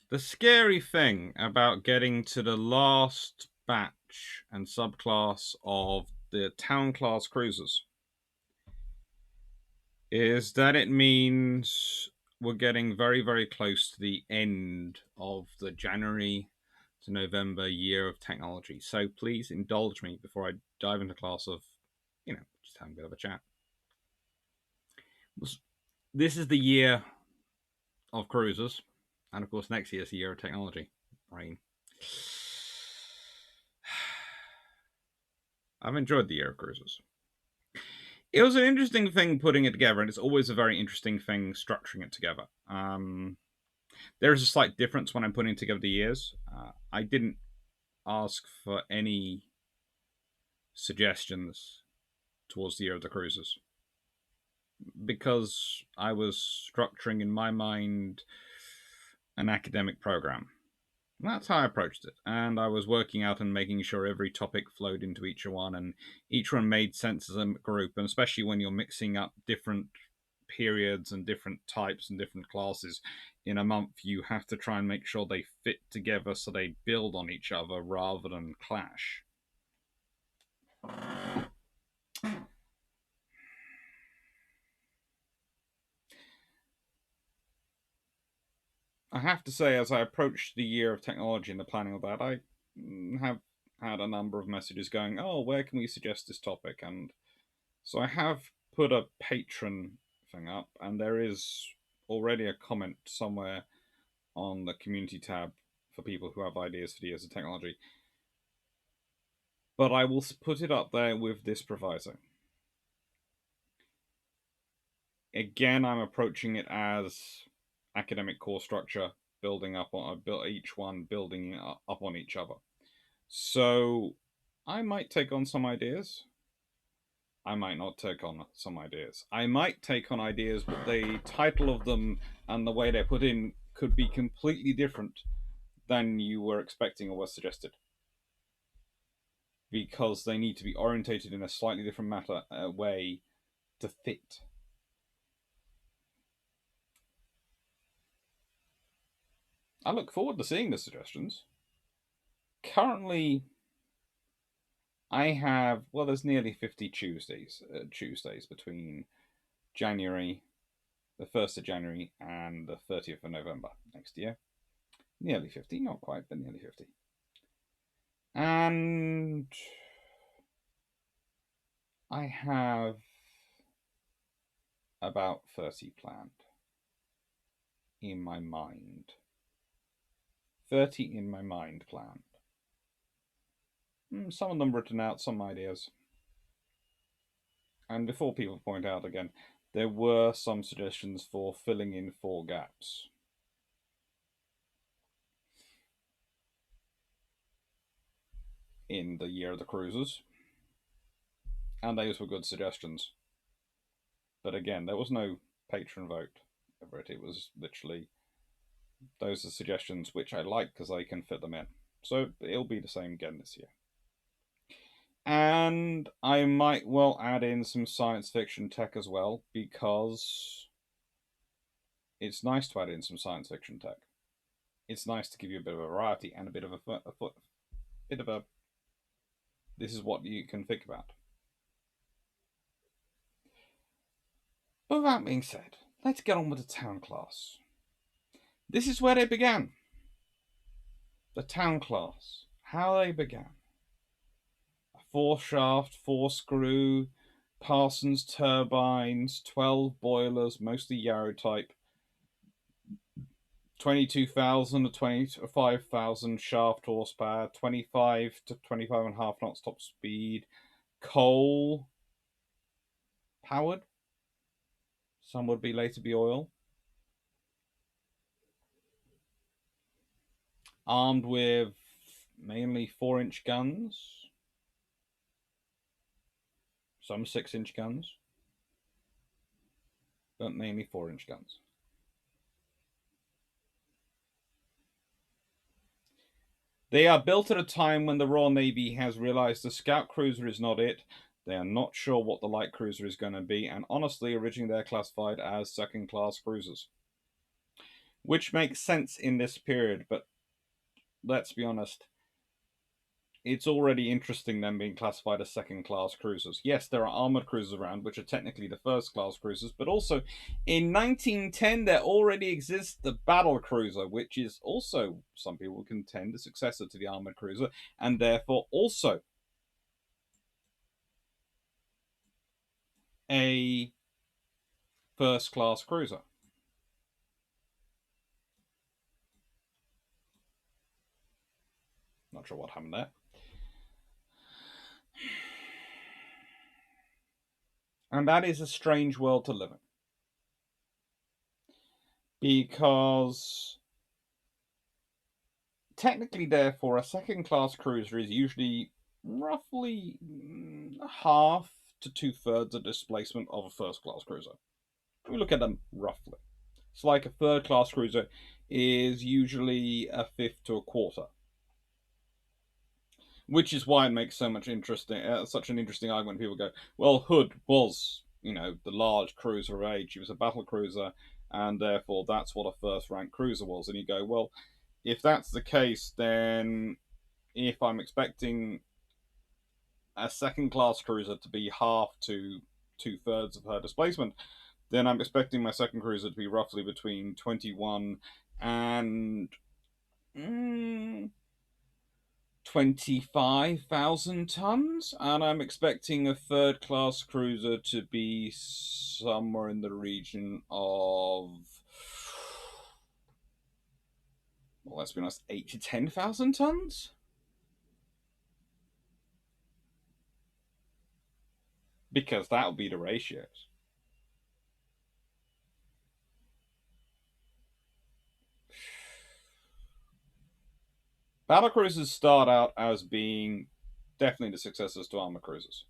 The scary thing about getting to the last batch and subclass of the town class cruisers is that it means we're getting very, very close to the end of the January to November year of technology. So please indulge me before I dive into class of, just having a bit of a chat. This is the year of cruisers, and of course, next year is the year of technology. Brain. I've enjoyed the year of cruisers. It was an interesting thing putting it together, and it's always a very interesting thing structuring it together. There is a slight difference when I'm putting together the years. I didn't ask for any suggestions towards the year of the cruisers because I was structuring in my mind an academic program. And that's how I approached it. And I was working out and making sure every topic flowed into each one, and each one made sense as a group. And especially when you're mixing up different periods and different types and different classes in a month, you have to try and make sure they fit together so they build on each other rather than clash. I have to say, as I approach the year of technology and the planning of that, I have had a number of messages going, "Oh, where can we suggest this topic?" And so I have put a patron thing up, and there is already a comment somewhere on the community tab for people who have ideas for the years of technology. But I will put it up there with this proviso. Again, I'm approaching it as academic core structure, building up on each one, building up on each other. So I might take on some ideas. I might not take on some ideas. I might take on ideas, but the title of them and the way they're put in could be completely different than you were expecting or was suggested. Because they need to be orientated in a slightly different way to fit. I look forward to seeing the suggestions. Currently, I have, well, there's nearly 50 Tuesdays between January, the 1st of January, and the 30th of November next year. Nearly 50, not quite, but nearly 50. And I have about 30 planned in my mind. 30 in my mind planned. Some of them written out, some ideas. And before people point out again, there were some suggestions for filling in 4 gaps. In the year of the cruisers. And those were good suggestions. But again, there was no patron vote over it. It was literally, those are suggestions which I like because I can fit them in. So it'll be the same again this year. And I might well add in some science fiction tech as well, because it's nice to add in some science fiction tech. It's nice to give you a bit of a variety and a bit of a this is what you can think about. But that being said, let's get on with the town class. This is where they began. The town class. How they began. A 4-shaft, 4-screw, Parsons turbines, 12 boilers, mostly Yarrow type, 22,000 to 25,000 shaft horsepower, 25 to 25.5 knots top speed, coal powered. Some would be later be oil. Armed with mainly 4-inch guns, some 6-inch guns, but mainly 4-inch guns. They are built at a time when the Royal Navy has realized the scout cruiser is not it. They are not sure what the light cruiser is going to be, and honestly, originally they're classified as second-class cruisers. which makes sense in this period, but let's be honest, it's already interesting them being classified as second-class cruisers. Yes, there are armored cruisers around, which are technically the first-class cruisers, but also in 1910 there already exists the battle cruiser, which is also, some people contend, a successor to the armored cruiser, and therefore also a first-class cruiser. Not sure what happened there. And that is a strange world to live in. Because technically, therefore, a second class cruiser is usually roughly half to 2/3 the displacement of a first class cruiser. We look at them roughly. It's like a third class cruiser is usually a fifth to a quarter. Which is why it makes so much such an interesting argument. People go, well, Hood was, the large cruiser of age. He was a battle cruiser, and therefore that's what a first rank cruiser was. And you go, well, if that's the case, then if I'm expecting a second class cruiser to be half to 2/3 of her displacement, then I'm expecting my second cruiser to be roughly between 21 and 25,000 tons, and I'm expecting a third class cruiser to be somewhere in the region of, well, let's be honest, 8 to 10,000 tons. Because that'll be the ratios. Battle cruisers start out as being definitely the successors to armor cruisers,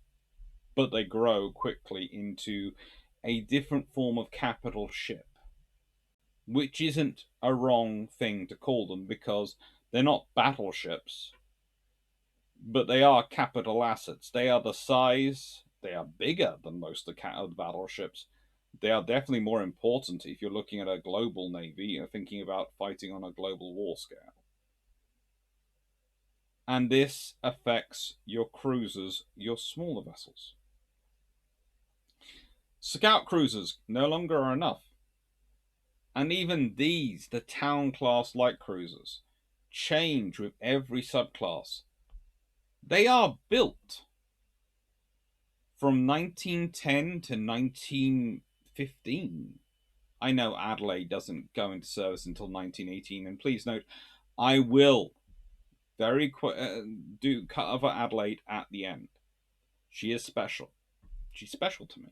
but they grow quickly into a different form of capital ship, which isn't a wrong thing to call them because they're not battleships, but they are capital assets. They are the size, they are bigger than most of the battleships. They are definitely more important if you're looking at a global navy, thinking about fighting on a global war scale. And this affects your cruisers, your smaller vessels. Scout cruisers no longer are enough. And even these, the town class light cruisers, change with every subclass. They are built from 1910 to 1915. I know Adelaide doesn't go into service until 1918, and please note, I will do cover Adelaide at the end. She is special. She's special to me.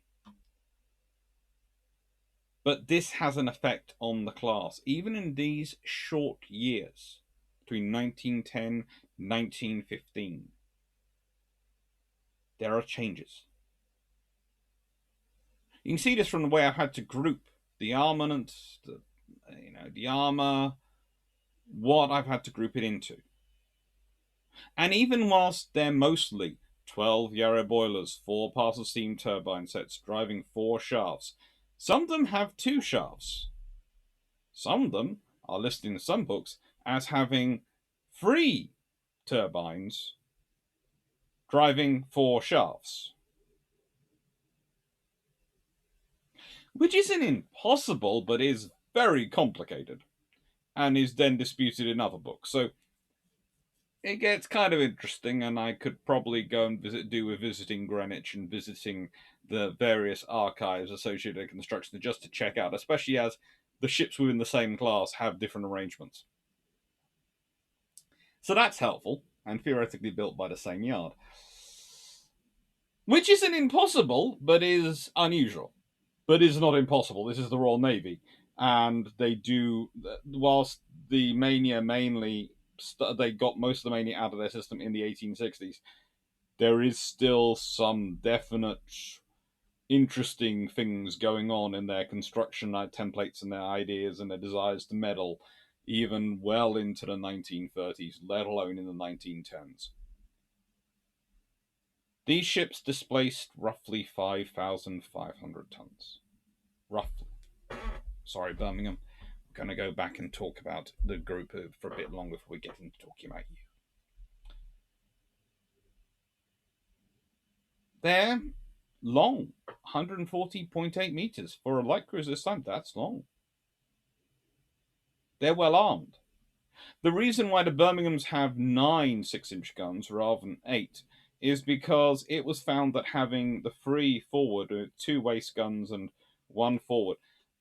But this has an effect on the class, even in these short years between 1910 and 1915. There are changes. You can see this from the way I've had to group the armament, the armor, what I've had to group it into. And even whilst they're mostly 12 Yarrow boilers, 4 parcel steam turbine sets driving 4 shafts, some of them have 2 shafts. Some of them are listed in some books as having 3 turbines driving 4 shafts. Which isn't impossible, but is very complicated, and is then disputed in other books. So it gets kind of interesting, and I could probably go and do with visiting Greenwich and visiting the various archives associated with construction just to check out, especially as the ships within the same class have different arrangements. So that's helpful, and theoretically built by the same yard. Which isn't impossible, but is unusual. But is not impossible. This is the Royal Navy. And they do, whilst the Mania mainly, they got most of the Mania out of their system in the 1860s, there is still some definite interesting things going on in their construction templates and their ideas and their desires to meddle, even well into the 1930s, let alone in the 1910s. These ships displaced roughly 5,500 tons. Roughly. Sorry, Birmingham. going to go back and talk about the group for a bit longer before we get into talking about you. They're long, 140.8 meters for a light cruiser this time. That's long. They're well armed. The reason why the Birminghams have 9 6-inch guns rather than 8 is because it was found that having the 3 forward, 2 waist guns and 1 forward,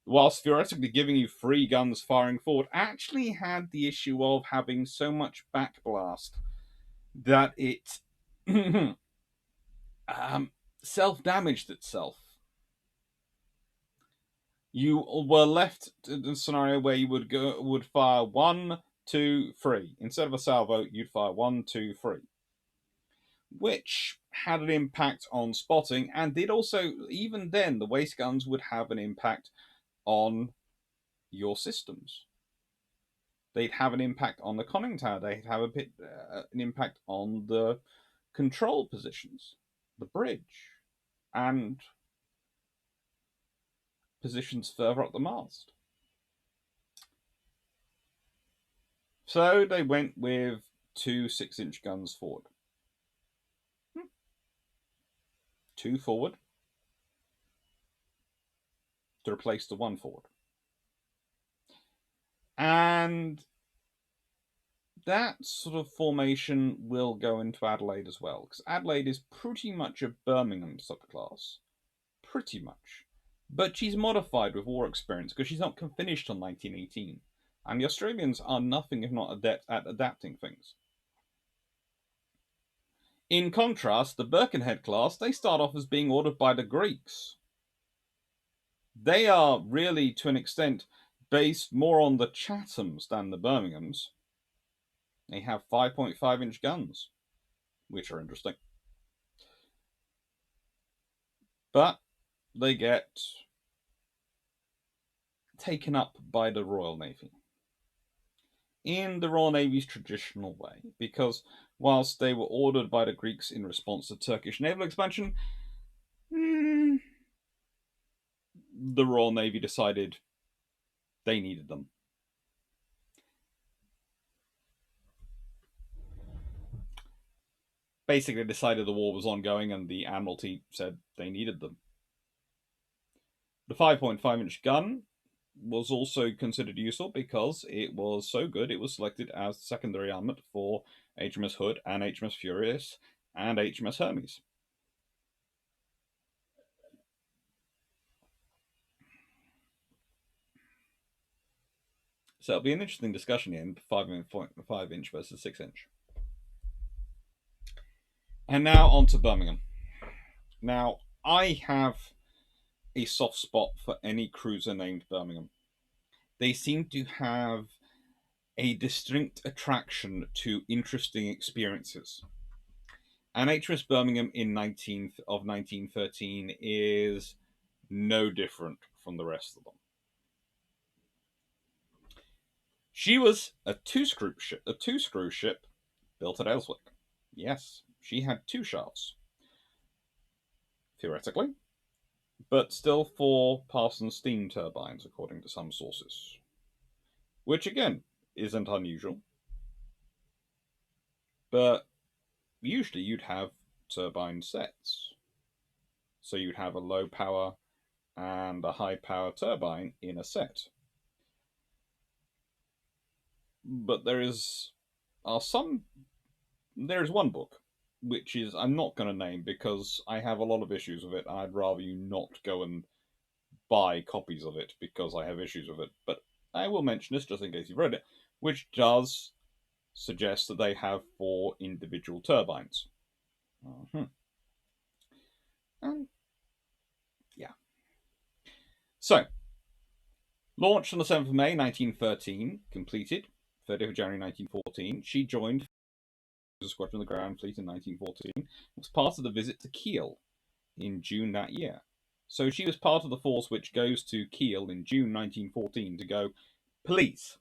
whilst theoretically giving you 3 guns firing forward, actually had the issue of having so much backblast that it self-damaged itself. You were left in a scenario where you would fire 1, 2, 3. Instead of a salvo, you'd fire 1, 2, 3. Which had an impact on spotting, and did also, even then, the waist guns would have an impact on your systems. They'd have an impact on the conning tower. They'd have an impact on the control positions, the bridge, and positions further up the mast. So they went with 2 6-inch guns forward. 2 forward to replace the 1 forward. And that sort of formation will go into Adelaide as well, because Adelaide is pretty much a Birmingham subclass. Pretty much. But she's modified with war experience because she's not finished on 1918. And the Australians are nothing if not adept at adapting things. In contrast, the Birkenhead class, they start off as being ordered by the Greeks. They are really, to an extent, based more on the Chathams than the Birminghams. They have 5.5-inch guns, which are interesting. But they get taken up by the Royal Navy in the Royal Navy's traditional way, because whilst they were ordered by the Greeks in response to Turkish naval expansion, the Royal Navy decided they needed them. Basically decided the war was ongoing and the Admiralty said they needed them. The 5.5-inch gun was also considered useful because it was so good it was selected as secondary armament for HMS Hood and HMS Furious and HMS Hermes. So it'll be an interesting discussion in 5-inch versus 6-inch. And now on to Birmingham. Now, I have a soft spot for any cruiser named Birmingham. They seem to have a distinct attraction to interesting experiences. And HMS Birmingham of 1913 is no different from the rest of them. She was a two-screw ship built at Ellswick. Yes, she had 2 shafts, theoretically, but still 4 Parsons steam turbines, according to some sources. Which, again, isn't unusual. But usually you'd have turbine sets. So you'd have a low power and a high power turbine in a set. But there is one book, which is I'm not going to name because I have a lot of issues with it. I'd rather you not go and buy copies of it because I have issues with it. But I will mention this just in case you've read it, which does suggest that they have 4 individual turbines. Yeah. So, launched on the 7th of May 1913, completed 30th of January 1914. She joined the Squadron of the Ground Fleet in 1914, was part of the visit to Kiel in June that year. So she was part of the force which goes to Kiel in June 1914 to go, please,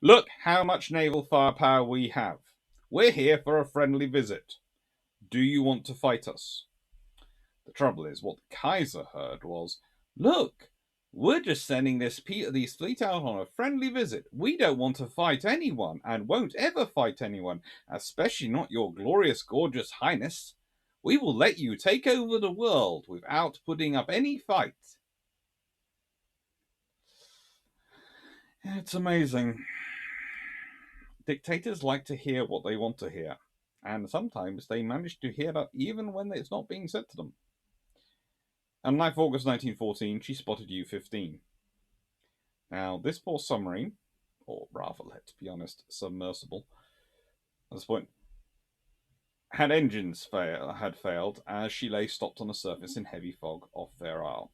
look how much naval firepower we have. We're here for a friendly visit. Do you want to fight us? The trouble is, what the Kaiser heard was, look, We're just sending this fleet out on a friendly visit. We don't want to fight anyone, and won't ever fight anyone, especially not your glorious, gorgeous highness. We will let you take over the world without putting up any fight. It's amazing. Dictators like to hear what they want to hear, and sometimes they manage to hear that even when it's not being said to them. On 9th August 1914, she spotted U-15. Now, this poor submarine, or rather, let's be honest, submersible, at this point, had had failed as she lay stopped on the surface in heavy fog off Fair Isle.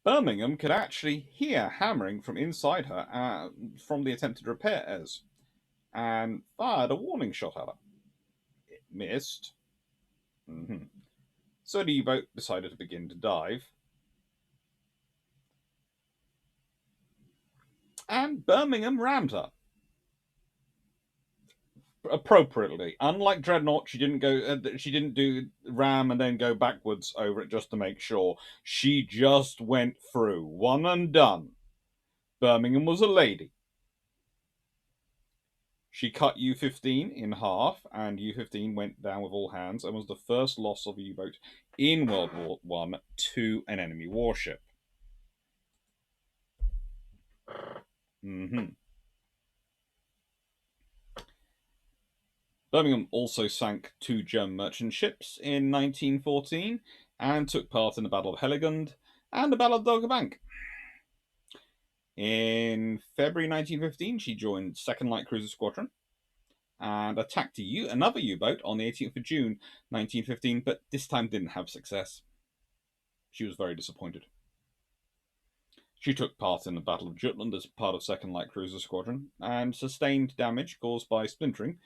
Birmingham could actually hear hammering from inside her from the attempted repairs, and fired a warning shot at her. It missed. So the U-boat decided to begin to dive, and Birmingham rammed her. Appropriately, unlike Dreadnought, she didn't go. She didn't do ram and then go backwards over it just to make sure. She just went through, one and done. Birmingham was a lady. She cut U-15 in half, and U-15 went down with all hands, and was the first loss of a U-boat in World War I to an enemy warship. Birmingham also sank 2 German merchant ships in 1914 and took part in the Battle of Heligoland and the Battle of Dogger Bank. In February 1915, she joined 2nd Light Cruiser Squadron and attacked another U-boat on the 18th of June 1915, but this time didn't have success. She was very disappointed. She took part in the Battle of Jutland as part of 2nd Light Cruiser Squadron and sustained damage caused by splintering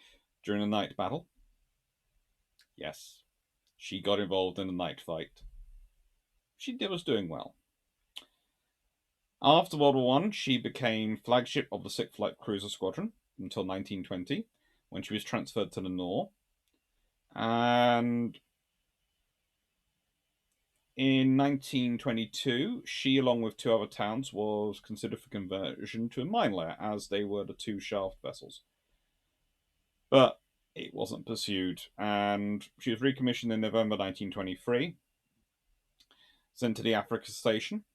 during the night battle. Yes, she got involved in the night fight. She was doing well. After World War I, she became flagship of the 6th Light Cruiser Squadron until 1920, when she was transferred to the Nore. And in 1922, she, along with 2 other towns, was considered for conversion to a mine layer, as they were the 2 shaft vessels. But it wasn't pursued, and she was recommissioned in November 1923, sent to the Africa Station,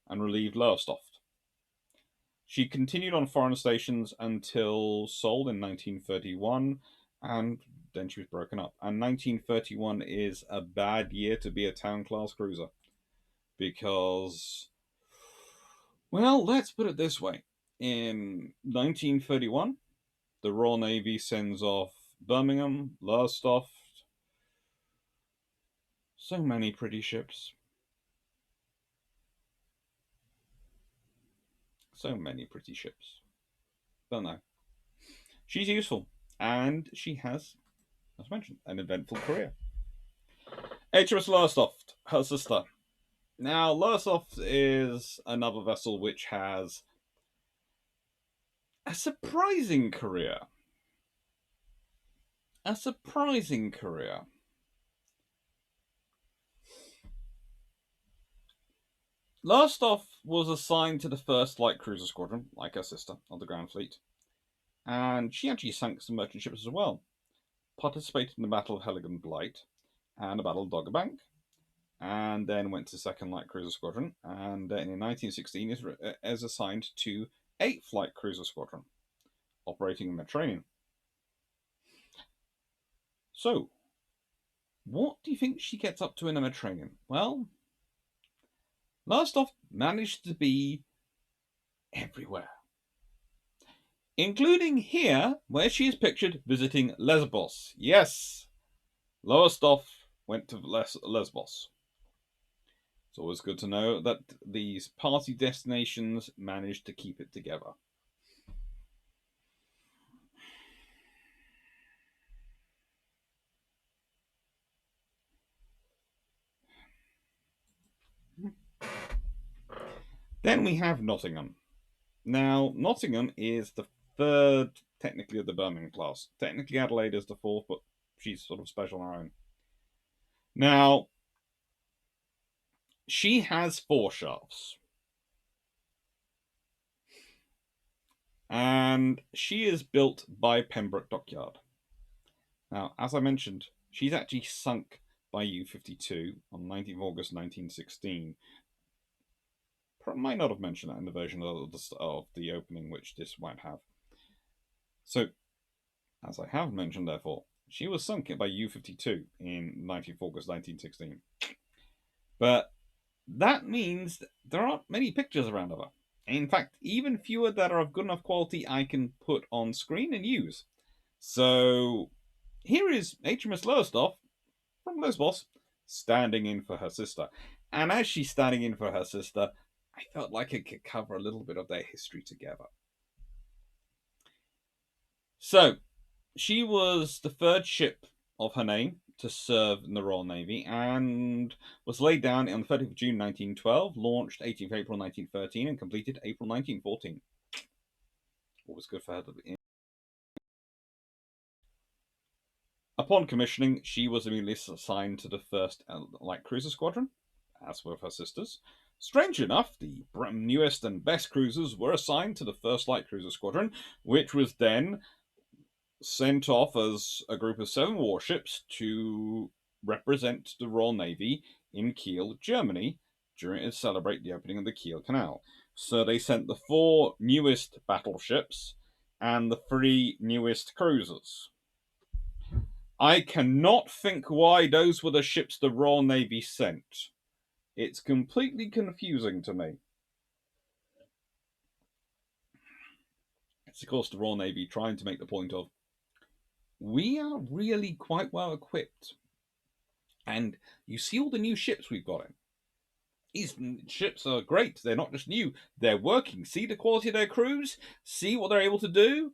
and relieved Lowestoft. She continued on foreign stations until sold in 1931, and then she was broken up. And 1931 is a bad year to be a town-class cruiser, because, well, let's put it this way. In 1931, the Royal Navy sends off Birmingham, Lowestoft, so many pretty ships. So many pretty ships. But no. She's useful, and she has, as mentioned, an eventful career. HMAS Lowestoft, her sister. Now, Lowestoft is another vessel which has a surprising career. A surprising career. Lowestoft was assigned to the 1st Light Cruiser Squadron, like her sister, of the Grand Fleet, and she actually sank some merchant ships as well. Participated in the Battle of Heligoland Light and the Battle of Dogger Bank, and then went to 2nd Light Cruiser Squadron, and in 1916 is assigned to 8th Light Cruiser Squadron, operating in the Mediterranean. So, what do you think she gets up to in the Mediterranean? Well, Lowestoft managed to be everywhere, including here, where she is pictured visiting Lesbos. Yes, Lowestoft went to Lesbos. It's always good to know that these party destinations managed to keep it together. Then we have Nottingham. Now, Nottingham is the 3rd, technically, of the Birmingham class. Technically, Adelaide is the 4th, but she's sort of special on her own. Now, She has 4 shafts. And she is built by Pembroke Dockyard. Now, as I mentioned, she's actually sunk by U-52 on 19th August 1916. Might not have mentioned that in the version of the opening, which this won't have. So, as I have mentioned, therefore, she was sunk by U-52 in 19th August 1916. But that means there aren't many pictures around of her. In fact, even fewer that are of good enough quality I can put on screen and use. So here is HMS Lowestoft from Lesbos standing in for her sister. And as she's standing in for her sister, I felt like it could cover a little bit of their history together. So she was the 3rd ship of her name to serve in the Royal Navy and was laid down on the 30th of June 1912, launched 18th April 1913, and completed April 1914. Always good for her to be. Upon commissioning, she was immediately assigned to the 1st Light Cruiser Squadron, as were her sisters. Strange enough, the newest and best cruisers were assigned to the 1st Light Cruiser Squadron, which was then sent off as a group of 7 warships to represent the Royal Navy in Kiel, Germany, to celebrate the opening of the Kiel Canal. So they sent the 4 newest battleships and the 3 newest cruisers. I cannot think why those were the ships the Royal Navy sent. It's completely confusing to me. It's, of course, the Royal Navy trying to make the point of, we are really quite well equipped. And you see all the new ships we've got in. These ships are great. They're not just new, they're working. See the quality of their crews? See what they're able to do?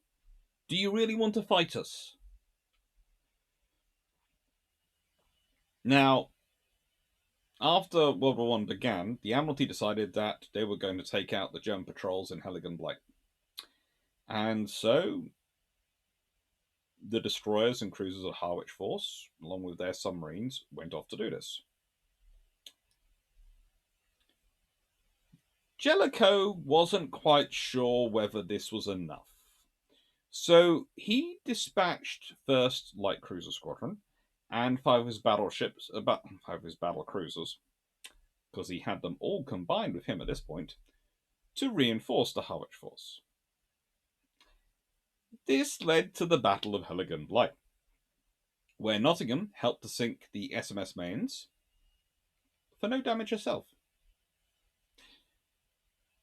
Do you really want to fight us? Now, after World War I began, the Admiralty decided that they were going to take out the German patrols in Heligoland. And so the destroyers and cruisers of Harwich Force, along with their submarines, went off to do this. Jellicoe wasn't quite sure whether this was enough. So he dispatched 1st Light Cruiser Squadron and 5 of his battleships, about 5 of his battle cruisers, because he had them all combined with him at this point, to reinforce the Harwich Force. This led to the Battle of Heligoland Light, where Nottingham helped to sink the HMAS Mains for no damage herself.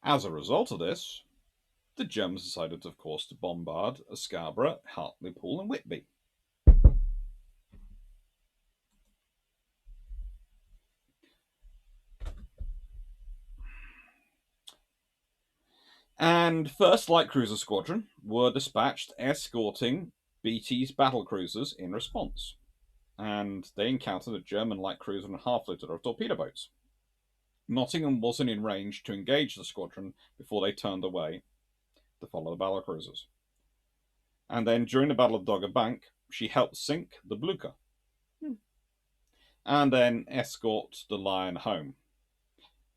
As a result of this, the Germans decided, of course, to bombard Scarborough, Hartlepool, and Whitby. And 1st Light Cruiser Squadron were dispatched escorting BT's battle cruisers in response. And they encountered a German light cruiser and a half-litter of torpedo boats. Nottingham wasn't in range to engage the squadron before they turned away to follow the battle cruisers. And then during the Battle of Dogger Bank, she helped sink the Blucher. And then escort the Lion home.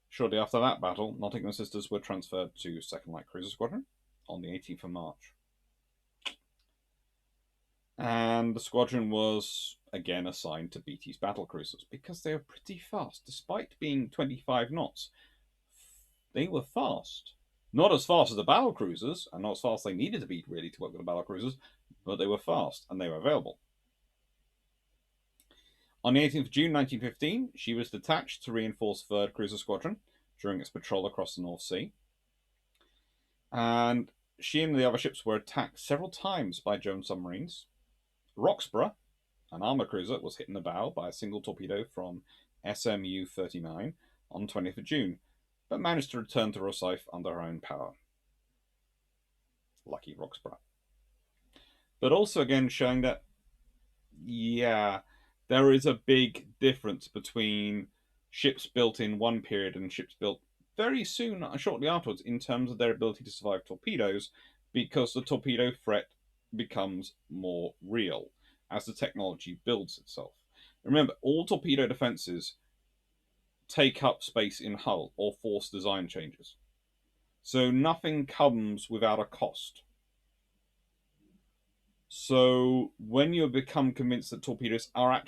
Shortly after that battle, Nottingham's sisters were transferred to 2nd Light Cruiser Squadron on the 18th of March. And the squadron was again assigned to BT's battle cruisers because they were pretty fast. Despite being 25 knots, they were fast. Not as fast as the battle cruisers, and not as fast as they needed to be really to work with the battle cruisers, but they were fast and they were available. On the 18th of June 1915, she was detached to reinforce 3rd Cruiser Squadron during its patrol across the North Sea. And she and the other ships were attacked several times by German submarines. Roxburgh, an armor cruiser, was hit in the bow by a single torpedo from SMU-39 on 20th of June, but managed to return to Rosyth under her own power. Lucky Roxburgh. But also again showing that, yeah, there is a big difference between ships built in one period and ships built very soon, shortly afterwards, in terms of their ability to survive torpedoes, because the torpedo threat becomes more real as the technology builds itself. Remember, all torpedo defenses take up space in hull or force design changes. So nothing comes without a cost. So when you become convinced that torpedoes are a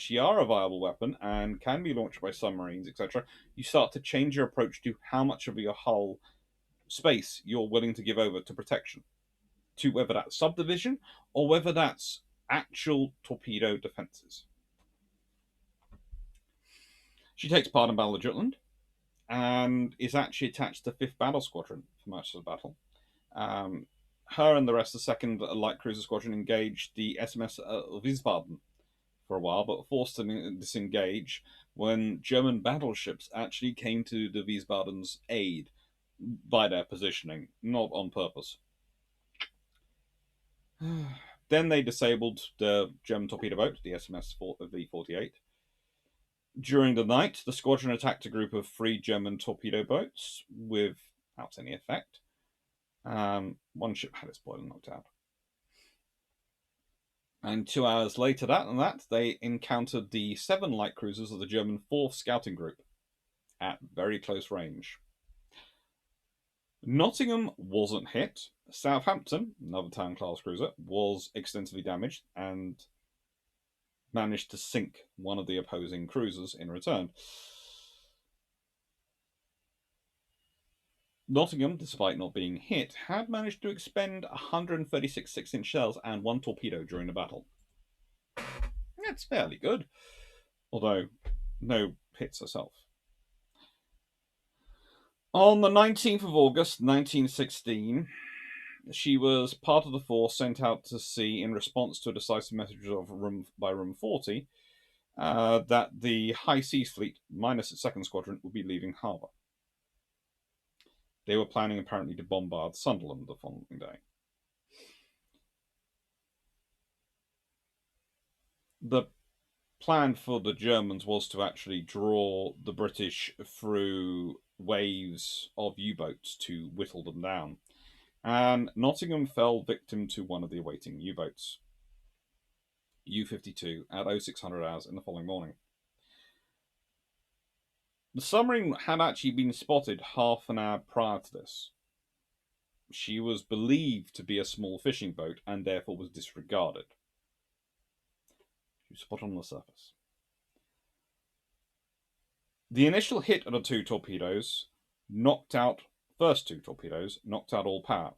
viable weapon and can be launched by submarines, etc., you start to change your approach to how much of your hull space you're willing to give over to protection, to whether that's subdivision or whether that's actual torpedo defenses. She takes part in Battle of Jutland and is actually attached to 5th Battle Squadron for most of the battle. Her and the rest of the 2nd Light Cruiser Squadron engaged the SMS Wiesbaden for a while, but forced to disengage when German battleships actually came to the Wiesbaden's aid by their positioning, not on purpose. Then they disabled the German torpedo boat, the SMS V-48. During the night, the squadron attacked a group of 3 German torpedo boats without any effect. One ship had its boiler knocked out. And 2 hours later than that, they encountered the 7 light cruisers of the German 4th Scouting Group at very close range. Nottingham wasn't hit. Southampton, another town-class cruiser, was extensively damaged and managed to sink one of the opposing cruisers in return. Nottingham, despite not being hit, had managed to expend 136 6-inch shells and 1 torpedo during the battle. That's fairly good, although no hits herself. On the 19th of August 1916, she was part of the force sent out to sea in response to a decisive message of Room 40 that the High Seas Fleet, minus its 2nd Squadron, would be leaving harbour. They were planning apparently to bombard Sunderland the following day. The plan for the Germans was to actually draw the British through waves of U-boats to whittle them down. And Nottingham fell victim to one of the awaiting U-boats, U-52, at 0600 hours in the following morning. The submarine had actually been spotted half an hour prior to this. She was believed to be a small fishing boat and therefore was disregarded. She was spotted on the surface. The initial hit of the 2 torpedoes knocked out all power.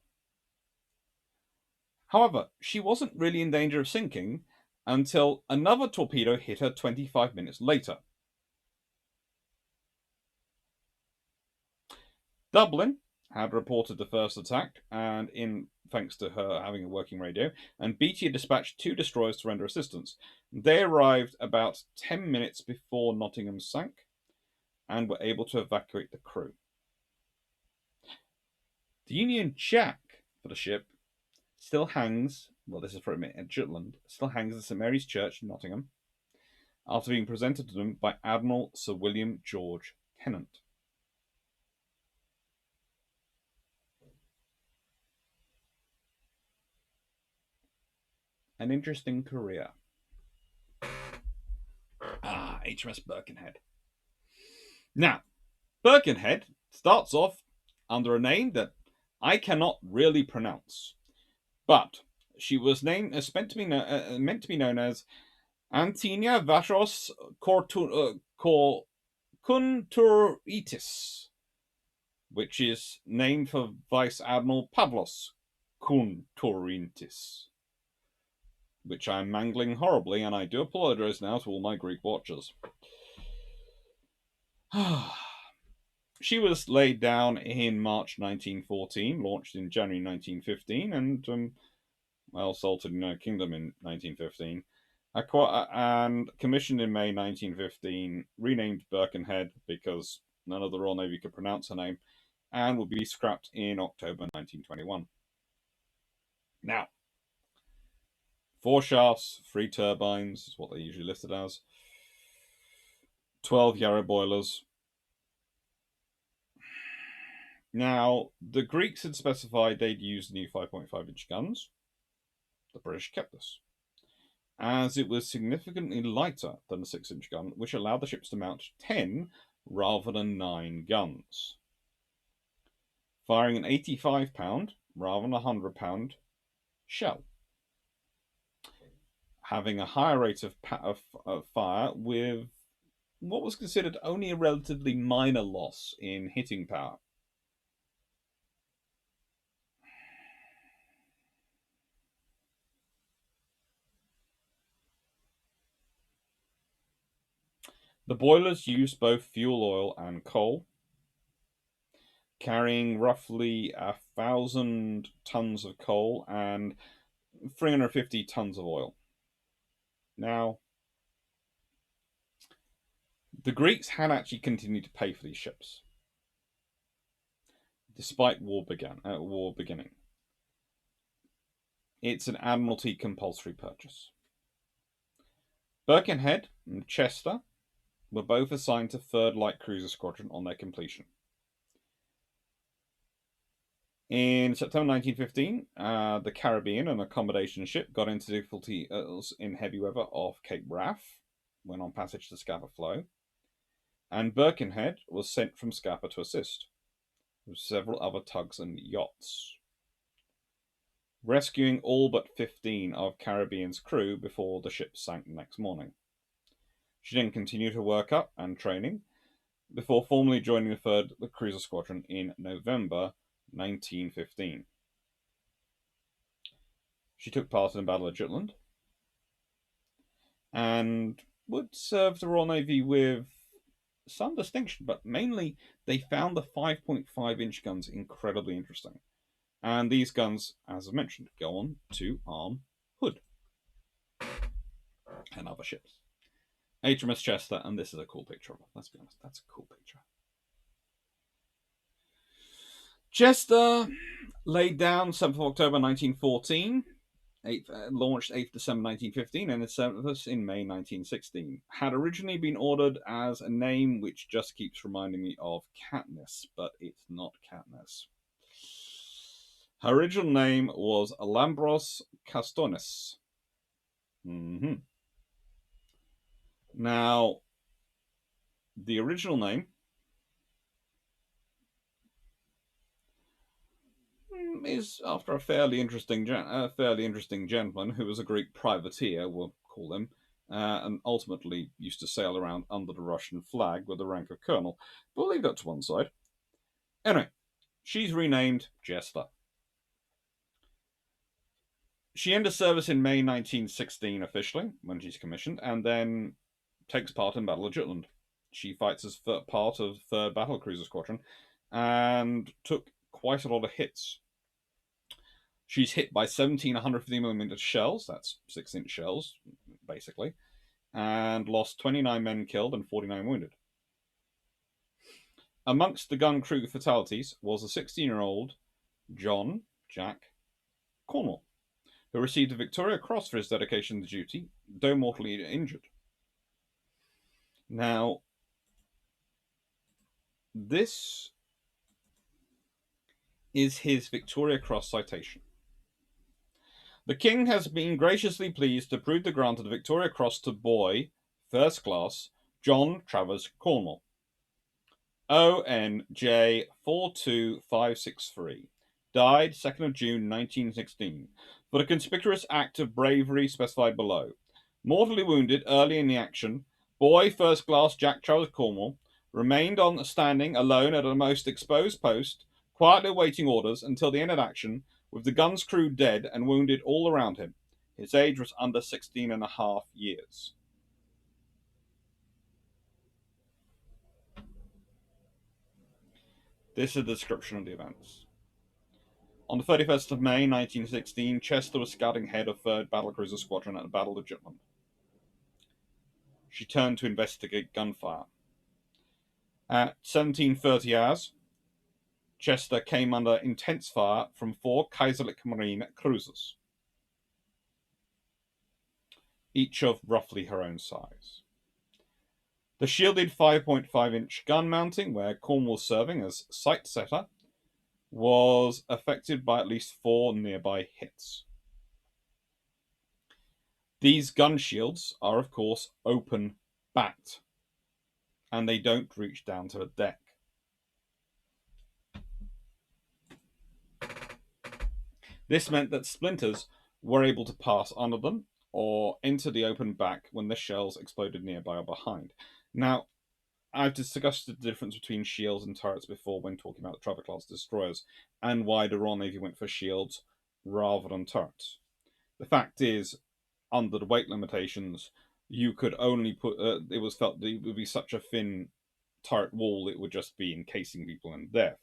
However, she wasn't really in danger of sinking until another torpedo hit her 25 minutes later. Dublin had reported the first attack, and thanks to her having a working radio, and Beatty had dispatched 2 destroyers to render assistance. They arrived about 10 minutes before Nottingham sank and were able to evacuate the crew. The Union Jack for the ship still hangs, well, this is for a minute, at Jutland, still hangs at St Mary's Church in Nottingham after being presented to them by Admiral Sir William George Tennant. An interesting career. HMAS Birkenhead. Now, Birkenhead starts off under a name that I cannot really pronounce, but she was meant to be known as Antinia Vachos Kountouritis, which is named for Vice Admiral Pavlos Kountouritis, which I'm mangling horribly, and I do apologize now to all my Greek watchers. She was laid down in March 1914, launched in January 1915, and assaulted in the United Kingdom in 1915, and commissioned in May 1915, renamed Birkenhead because none of the Royal Navy could pronounce her name, and will be scrapped in October 1921. Now, 4 shafts, 3 turbines is what they usually listed as, 12 Yarrow boilers. Now, the Greeks had specified they'd use new 5.5-inch guns. The British kept this, as it was significantly lighter than the 6-inch gun, which allowed the ships to mount 10 rather than 9 guns, firing an 85-pound rather than a 100-pound shell, having a higher rate of fire with what was considered only a relatively minor loss in hitting power. The boilers used both fuel oil and coal, carrying roughly 1,000 tons of coal and 350 tons of oil. Now, the Greeks had actually continued to pay for these ships, despite war beginning. It's an Admiralty compulsory purchase. Birkenhead and Chester were both assigned to 3rd Light Cruiser Squadron on their completion. In September 1915, the Caribbean, an accommodation ship, got into difficulties in heavy weather off Cape Wrath, went on passage to Scapa Flow, and Birkenhead was sent from Scapa to assist, with several other tugs and yachts, rescuing all but 15 of Caribbean's crew before the ship sank the next morning. She then continued her work-up and training before formally joining the 3rd Cruiser Squadron in November 1915. She took part in the Battle of Jutland and would serve the Royal Navy with some distinction, but mainly they found the 5.5-inch guns incredibly interesting. And these guns, as I mentioned, go on to arm Hood and other ships. HMS Chester, and this is a cool picture of it. Let's be honest, that's a cool picture. Chester laid down 7th of October 1914, launched 8th December 1915, and its service in May 1916. Had originally been ordered as a name which just keeps reminding me of Katniss, but it's not Katniss. Her original name was Alambros Castonis. Now, the original name is after a fairly interesting gentleman who was a Greek privateer, we'll call him, and ultimately used to sail around under the Russian flag with the rank of colonel. But we'll leave that to one side. Anyway, she's renamed Jester. She ended service in May 1916 officially, when she's commissioned, and then takes part in Battle of Jutland. She fights as part of 3rd Battle Cruiser Squadron and took quite a lot of hits. She's hit by 17 150mm shells, that's 6-inch shells, basically, and lost 29 men killed and 49 wounded. Amongst the gun crew fatalities was a 16-year-old Jack Cornwall, who received a Victoria Cross for his dedication to duty, though mortally injured. Now, this is his Victoria Cross citation. The King has been graciously pleased to approve the grant of the Victoria Cross to boy, 1st class, John Travers Cornwall, ONJ 42563, died 2nd of June 1916, for the conspicuous act of bravery specified below. Mortally wounded early in the action, boy 1st class Jack Travers Cornwall remained on standing alone at a most exposed post, quietly awaiting orders until the end of action, with the gun's crew dead and wounded all around him. His age was under 16.5 years. This is a description of the events. On the 31st of May 1916, Chester was scouting head of 3rd Battle Cruiser Squadron at the Battle of Jutland. She turned to investigate gunfire. At 17:30 hours, Chester came under intense fire from 4 Kaiserlich Marine cruisers, each of roughly her own size. The shielded 5.5-inch gun mounting, where Cornwall was serving as sight setter, was affected by at least 4 nearby hits. These gun shields are, of course, open-backed, and they don't reach down to the deck. This meant that splinters were able to pass under them or into the open back when the shells exploded nearby or behind. Now, I've discussed the difference between shields and turrets before when talking about the Traver class destroyers, and why the Royal Navy went for shields rather than turrets. The fact is, under the weight limitations, you could only put. It was felt that it would be such a thin turret wall; it would just be encasing people in death.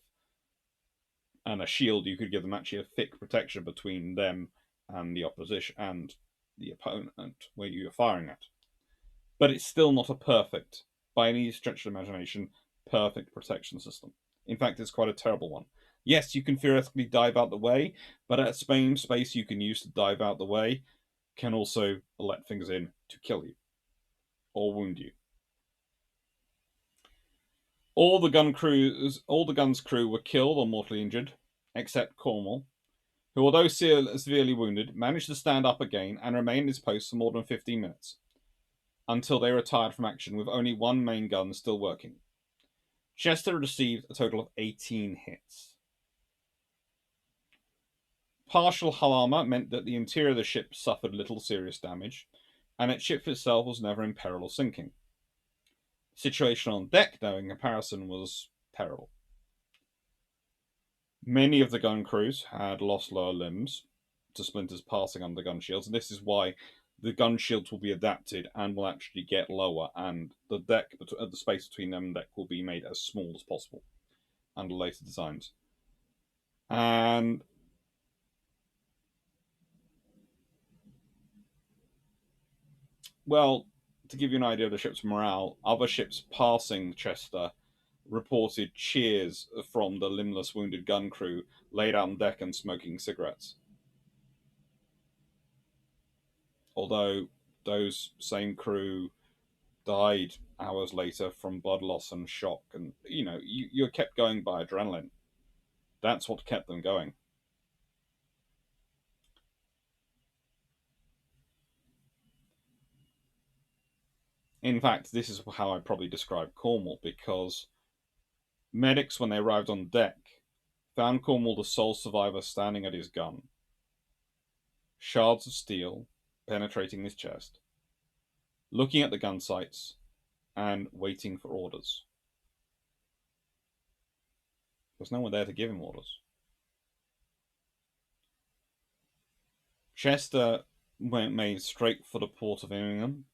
And a shield, you could give them actually a thick protection between them and the opposition and the opponent where you're firing at. But it's still not a perfect, by any stretch of the imagination, perfect protection system. In fact, it's quite a terrible one. Yes, you can theoretically dive out the way, but at same space you can use to dive out the way can also let things in to kill you or wound you. All the gun's crew were killed or mortally injured, except Cornwall, who, although severely wounded, managed to stand up again and remain in his post for more than 15 minutes, until they retired from action with only one main gun still working. Chester received a total of 18 hits. Partial hull armour meant that the interior of the ship suffered little serious damage, and its ship itself was never in peril of sinking. The situation on deck, though, in comparison, was terrible. Many of the gun crews had lost lower limbs to splinters passing under gun shields, and this is why the gun shields will be adapted and will actually get lower, and the deck, the space between them and deck, will be made as small as possible under later designs. And well, to give you an idea of the ship's morale, other ships passing Chester reported cheers from the limbless wounded gun crew laid out on deck and smoking cigarettes. Although those same crew died hours later from blood loss and shock, and you're kept going by adrenaline. That's what kept them going. In fact, this is how I probably describe Cornwall, because medics, when they arrived on deck, found Cornwall the sole survivor standing at his gun. Shards of steel penetrating his chest, looking at the gun sights, and waiting for orders. There's no one there to give him orders. Chester went made straight for the port of Birmingham,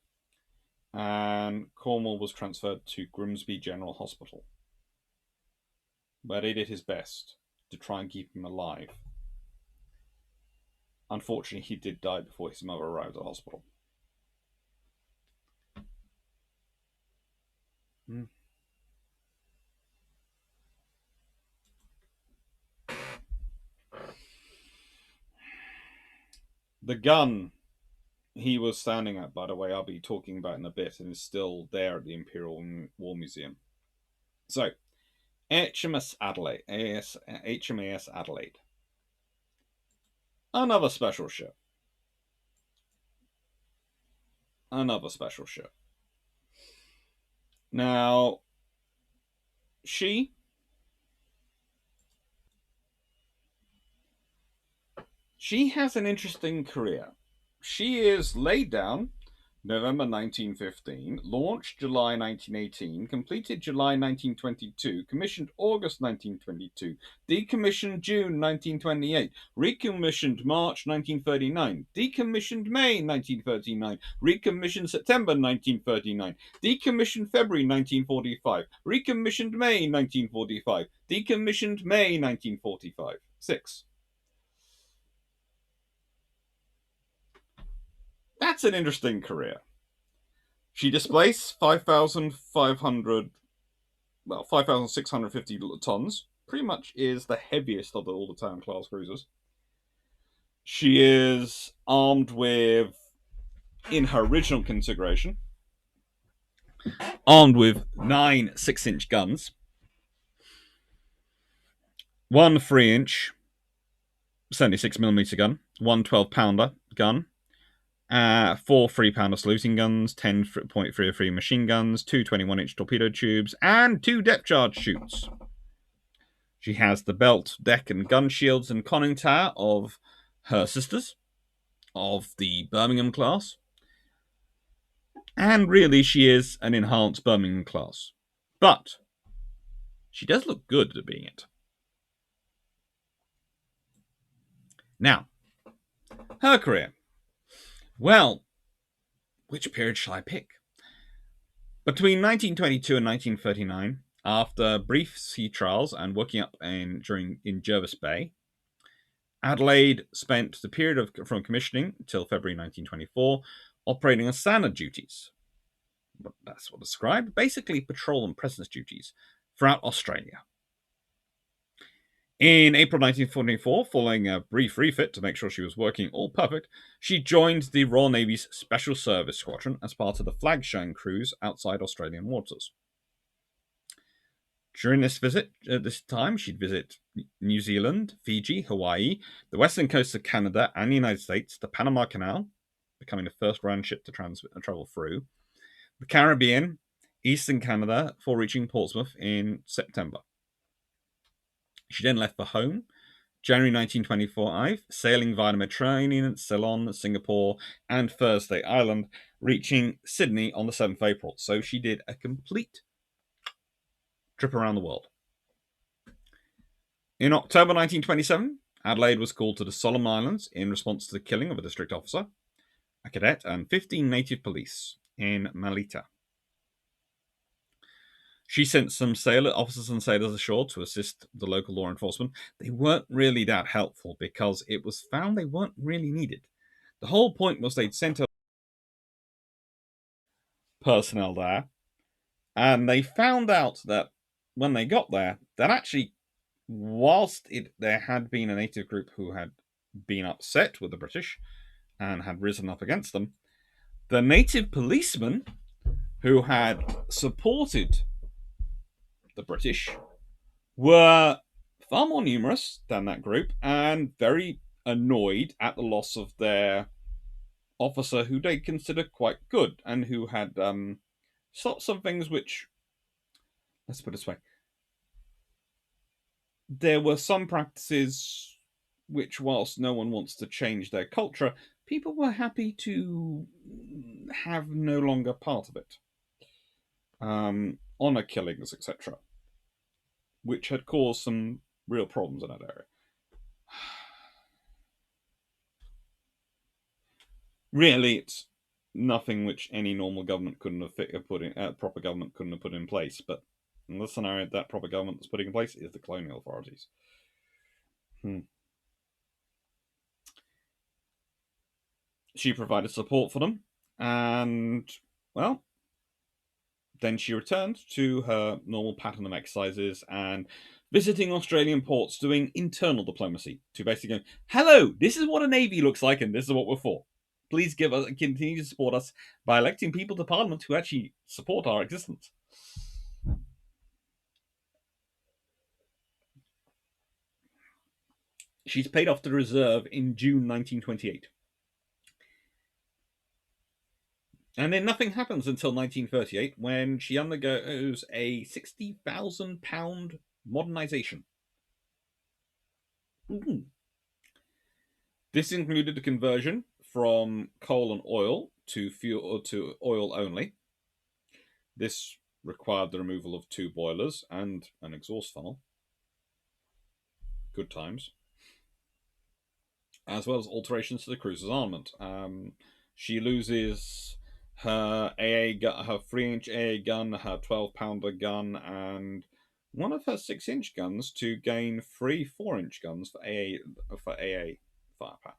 and Cornwall was transferred to Grimsby General Hospital, where they did his best to try and keep him alive. Unfortunately, he did die before his mother arrived at the hospital. The gun he was standing at, by the way, I'll be talking about in a bit, and is still there at the Imperial War Museum. So, HMAS Adelaide. HMAS Adelaide. Another special ship. Another special ship. Now, she has an interesting career. She is laid down November 1915, launched July 1918, completed July 1922, commissioned August 1922, decommissioned June 1928, recommissioned March 1939, decommissioned May 1939, recommissioned September 1939, decommissioned February 1945, recommissioned May 1945, decommissioned May 1945. 6. That's an interesting career. She displaced 5,650 tons. Pretty much is the heaviest of all the Town class cruisers. She is armed with, in her original configuration, armed with 9 6-inch guns, 1 3-inch 76mm gun, 1 12-pounder gun, 4 3-pounder saluting guns, 10.303 machine guns, 2 21-inch torpedo tubes, and 2 depth charge chutes. She has the belt, deck, and gun shields and conning tower of her sisters of the Birmingham class. And really, she is an enhanced Birmingham class. But she does look good at being it. Now, her career. Well, which period shall I pick? Between 1922 and 1939, after brief sea trials and working up in Jervis Bay, Adelaide spent the period from commissioning until February 1924 operating on standard duties. But that's what described, basically patrol and presence duties throughout Australia. In April 1944, following a brief refit to make sure she was working all perfect, she joined the Royal Navy's Special Service Squadron as part of the flag showing cruise outside Australian waters. During this visit, at this time, she'd visit New Zealand, Fiji, Hawaii, the western coast of Canada and the United States, the Panama Canal, becoming the first round ship to travel through, the Caribbean, eastern Canada, before reaching Portsmouth in September. She then left for home, January 1925, sailing via the Mediterranean, Ceylon, Singapore, and Thursday Island, reaching Sydney on the 7th of April. So she did a complete trip around the world. In October 1927, Adelaide was called to the Solomon Islands in response to the killing of a district officer, a cadet, and 15 native police in Melita. She sent some officers and sailors ashore to assist the local law enforcement. They weren't really that helpful because it was found they weren't really needed. The whole point was they'd sent personnel there, and they found out that when they got there, that actually, whilst there had been a native group who had been upset with the British and had risen up against them, the native policemen who had supported the British were far more numerous than that group and very annoyed at the loss of their officer, who they considered quite good and who had sorts of things which, let's put it this way, there were some practices which, whilst no one wants to change their culture, people were happy to have no longer part of it. Honor killings, etc., which had caused some real problems in that area. Really, it's nothing which any normal government couldn't have put in, proper government couldn't have put in place. But in the scenario, that proper government that's putting in place is the colonial authorities. She provided support for them, and, well, then she returned to her normal pattern of exercises and visiting Australian ports, doing internal diplomacy to basically go, hello, this is what a navy looks like and this is what we're for. Please continue to support us by electing people to Parliament who actually support our existence. She's paid off the reserve in June 1928. And then nothing happens until 1938, when she undergoes a £60,000 modernisation. This included a conversion from coal and oil to oil only. This required the removal of 2 boilers and an exhaust funnel. Good times. As well as alterations to the cruiser's armament. She loses her her 3-inch AA gun, her 12-pounder gun, and one of her 6-inch guns to gain 3 4-inch guns for AA firepower.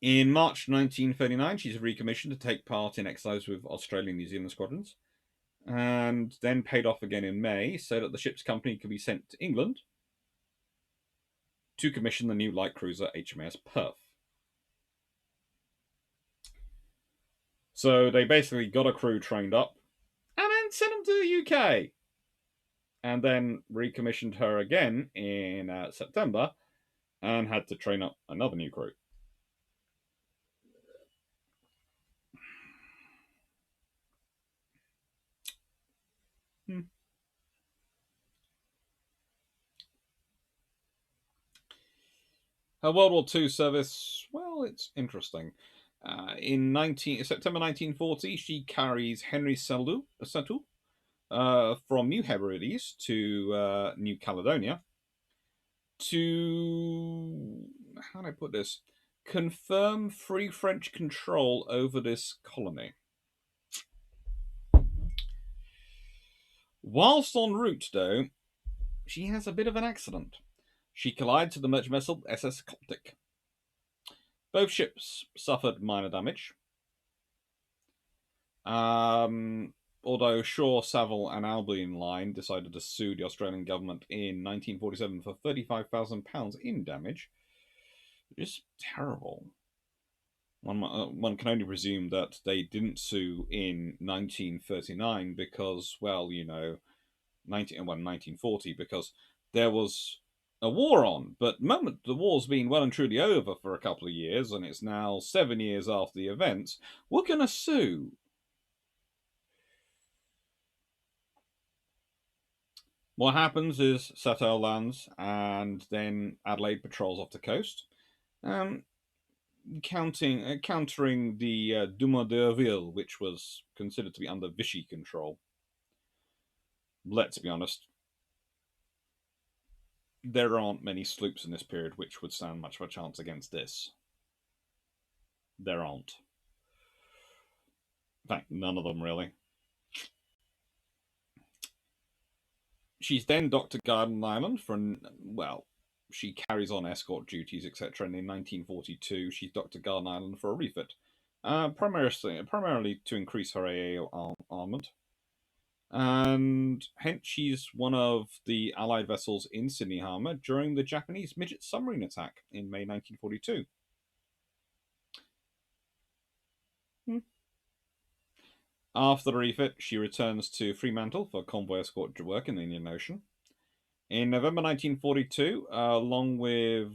In March 1939, she's recommissioned to take part in exercises with Australian and New Zealand squadrons, and then paid off again in May so that the ship's company could be sent to England to commission the new light cruiser HMAS Perth. So they basically got a crew trained up and then sent them to the UK. and then recommissioned her again in September and had to train up another new crew. Hmm. Her World War II service, well, it's interesting. In September 1940, she carries Henry Selous from New Hebrides to New Caledonia to, how do I put this, confirm Free French control over this colony. Whilst en route, though, she has a bit of an accident. She collides with the merchant vessel SS Coptic. Both ships suffered minor damage. Although Shaw, Saville, and Albion Line decided to sue the Australian government in 1947 for £35,000 in damage, just terrible. One can only presume that they didn't sue in 1939 because, well, 1940, because there was a war on. But the moment the war's been well and truly over for a couple of years, and it's now 7 years after the events, we're going to sue. What happens is Satow lands, and then Adelaide patrols off the coast, countering the Dumont d'Urville, which was considered to be under Vichy control. Let's be honest, there aren't many sloops in this period which would stand much of a chance against this. There aren't. In fact, none of them really. She's then docked to Garden Island for, well, she carries on escort duties, etc. And in 1942, she's docked to Garden Island for a refit, primarily to increase her AAO armament. And hence she's one of the Allied vessels in Sydney Harbour during the Japanese midget submarine attack in May 1942. After the refit, she returns to Fremantle for convoy escort work in the Indian Ocean. In November 1942, along with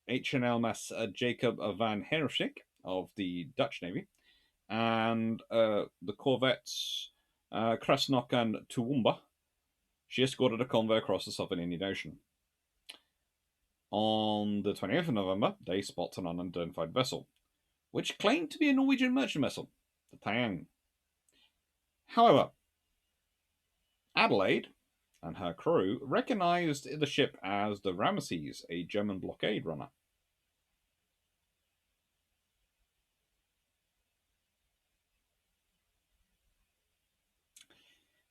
HMAS Jacob van Herschick of the Dutch Navy and the corvettes Krasnok and Toowoomba, she escorted a convoy across the southern Indian Ocean. On the 28th of November, they spot an unidentified vessel, which claimed to be a Norwegian merchant vessel, the Tang. However, Adelaide and her crew recognized the ship as the Ramesses, a German blockade runner.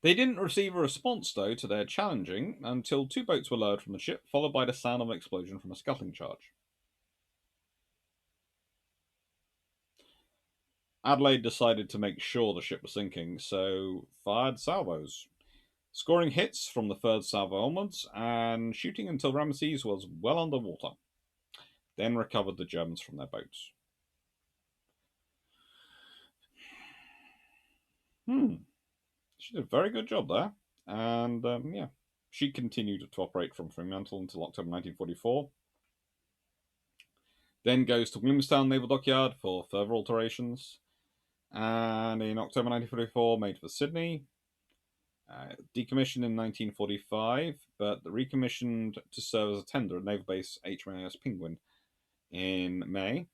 They didn't receive a response, though, to their challenging until 2 boats were lowered from the ship, followed by the sound of an explosion from a scuttling charge. Adelaide decided to make sure the ship was sinking, so fired salvos, scoring hits from the third salvo onwards and shooting until Ramesses was well under water. Then recovered the Germans from their boats. She did a very good job there. And yeah, she continued to operate from Fremantle until October 1944. Then goes to Williamstown Naval Dockyard for further alterations. And in October 1944, made for Sydney. Decommissioned in 1945, but recommissioned to serve as a tender at Naval Base HMAS Penguin in May.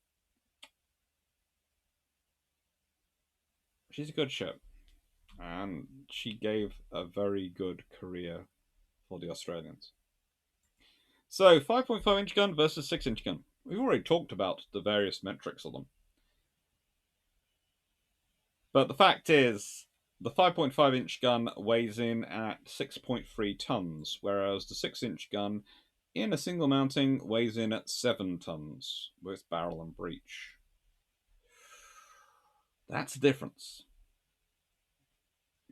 She's a good ship, and she gave a very good career for the Australians. So, 5.5 inch gun versus 6 inch gun. We've already talked about the various metrics of them. But the fact is, the 5.5 inch gun weighs in at 6.3 tons, whereas the 6 inch gun in a single mounting weighs in at 7 tons, with barrel and breech. That's the difference.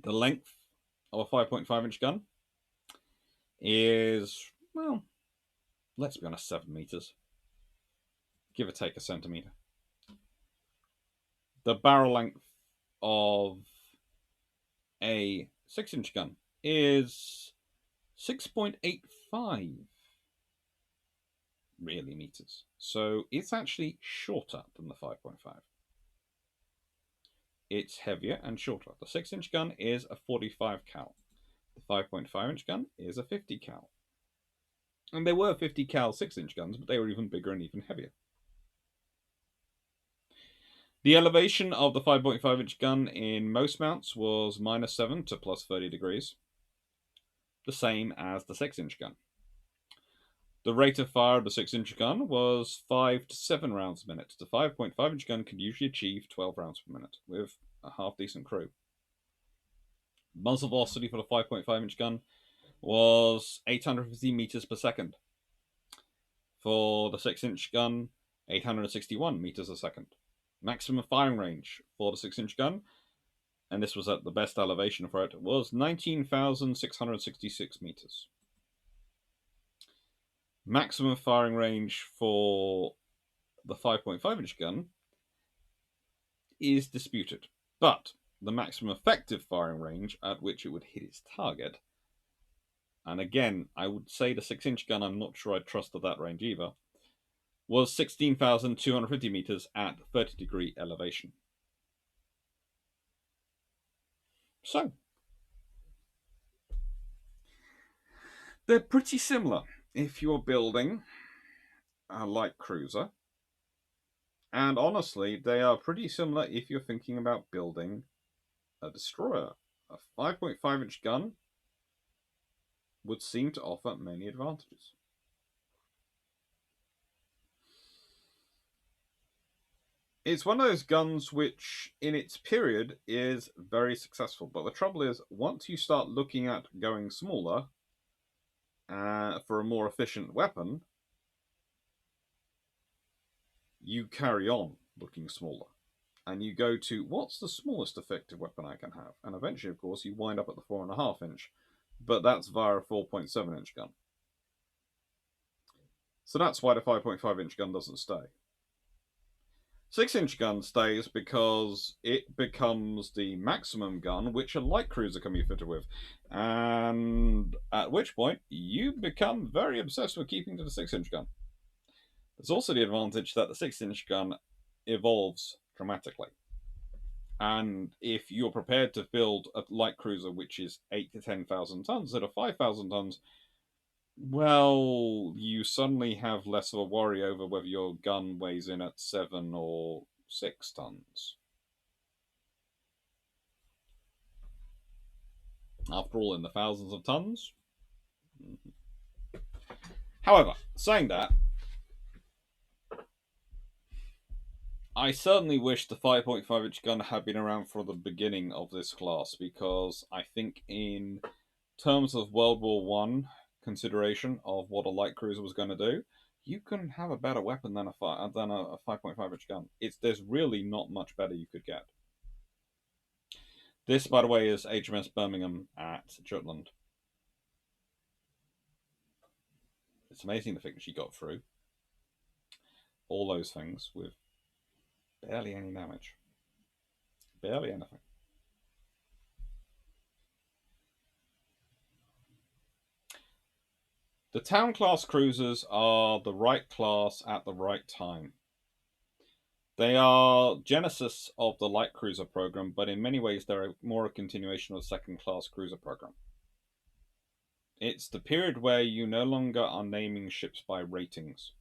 The length of a 5.5 inch gun is, well, let's be honest, 7 meters. Give or take a centimeter. The barrel length of a 6 inch gun is 6.85 really meters. So it's actually shorter than the 5.5. It's heavier and shorter. The 6-inch gun is a 45 cal. The 5.5-inch gun is a 50 cal. And there were 50 cal 6-inch guns, but they were even bigger and even heavier. The elevation of the 5.5-inch gun in most mounts was -7 to +30 degrees, the same as the 6-inch gun. The rate of fire of the 6-inch gun was 5 to 7 rounds a minute. The 5.5-inch gun could usually achieve 12 rounds per minute with a half-decent crew. Muzzle velocity for the 5.5-inch gun was 850 meters per second. For the 6-inch gun, 861 meters a second. Maximum firing range for the 6-inch gun, and this was at the best elevation for it, was 19,666 meters. Maximum firing range for the 5.5-inch gun is disputed, but the maximum effective firing range at which it would hit its target, and again, I would say the 6-inch gun, I'm not sure I trust at that range either, was 16,250 meters at 30-degree elevation. So, they're pretty similar if you're building a light cruiser. And honestly, they are pretty similar if you're thinking about building a destroyer. A 5.5-inch gun would seem to offer many advantages. It's one of those guns which, in its period, is very successful. But the trouble is, once you start looking at going smaller for a more efficient weapon, you carry on looking smaller. And you go to, what's the smallest effective weapon I can have? And eventually, of course, you wind up at the 4.5-inch. But that's via a 4.7-inch gun. So that's why the 5.5-inch gun doesn't stay. 6-inch gun stays because it becomes the maximum gun which a light cruiser can be fitted with. And at which point, you become very obsessed with keeping to the 6-inch gun. There's also the advantage that the 6-inch gun evolves dramatically. And if you're prepared to build a light cruiser which is 8 to 10,000 tons instead of 5,000 tons, well, you suddenly have less of a worry over whether your gun weighs in at 7 or 6 tons. After all, in the thousands of tons. However, saying that, I certainly wish the 5.5-inch gun had been around for the beginning of this class, because I think in terms of World War One consideration of what a light cruiser was going to do, you couldn't have a better weapon than a 5.5-inch gun. There's really not much better you could get. This, by the way, is HMAS Birmingham at Jutland. It's amazing the thing she got through all those things with barely any damage. Barely anything. The town class cruisers are the right class at the right time. They are genesis of the light cruiser program, but in many ways they're more a continuation of the second class cruiser program. It's the period where you no longer are naming ships by ratings.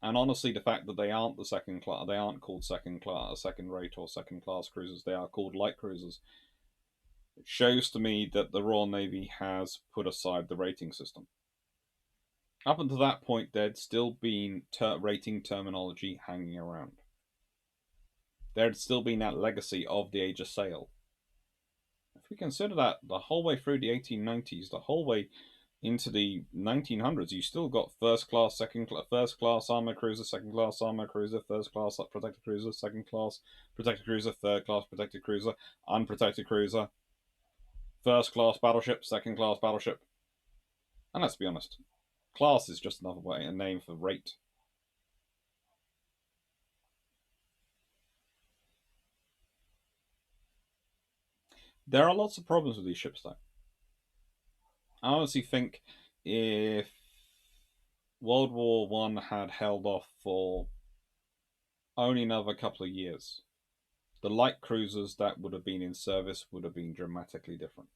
And honestly, the fact that they aren't they aren't called second rate or second class cruisers, they are called light cruisers. It shows to me that the Royal Navy has put aside the rating system. Up until that point, there'd still been rating terminology hanging around. There'd still been that legacy of the Age of Sail. If we consider that the whole way through the 1890s, the whole way into the 1900s, you still got first class armor cruiser, second class armor cruiser, first class protected cruiser, second class protected cruiser, third class protected cruiser, unprotected cruiser, first class battleship, second class battleship. And let's be honest, class is just a name for rate. There are lots of problems with these ships, though. I honestly think if World War One had held off for only another couple of years, the light cruisers that would have been in service would have been dramatically different.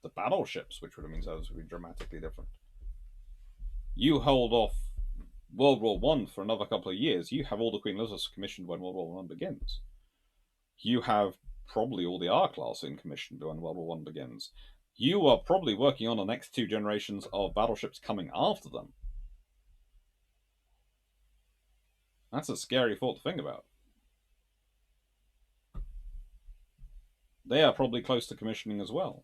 The battleships, which would have been in service, would be dramatically different. You hold off World War One for another couple of years, you have all the Queen Elizabeths commissioned when World War One begins. You have probably all the R class in commission when World War One begins. You are probably working on the next two generations of battleships coming after them. That's a scary thought to think about. They are probably close to commissioning as well.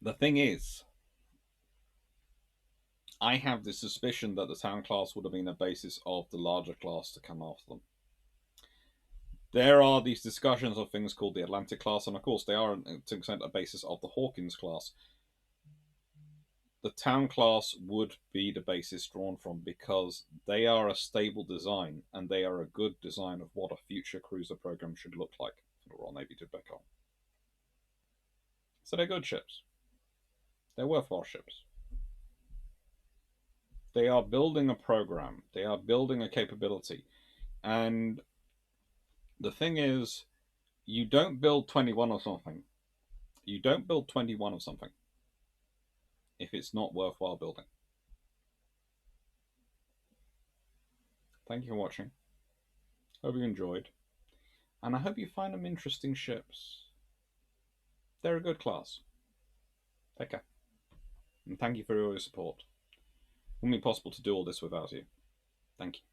The thing is, I have the suspicion that the Town class would have been a basis of the larger class to come after them. There are these discussions of things called the Atlantic class, and of course they are to an extent a basis of the Hawkins class. The Town class would be the basis drawn from because they are a stable design and they are a good design of what a future cruiser program should look like for the Royal Navy to back on. So they're good ships. They're worthwhile ships. They are building a program. They are building a capability. And the thing is, you don't build 21 or something. You don't build 21 of something if it's not worthwhile building. Thank you for watching. Hope you enjoyed. And I hope you find them interesting ships. They're a good class. Take care. And thank you for all your support. It wouldn't be possible to do all this without you. Thank you.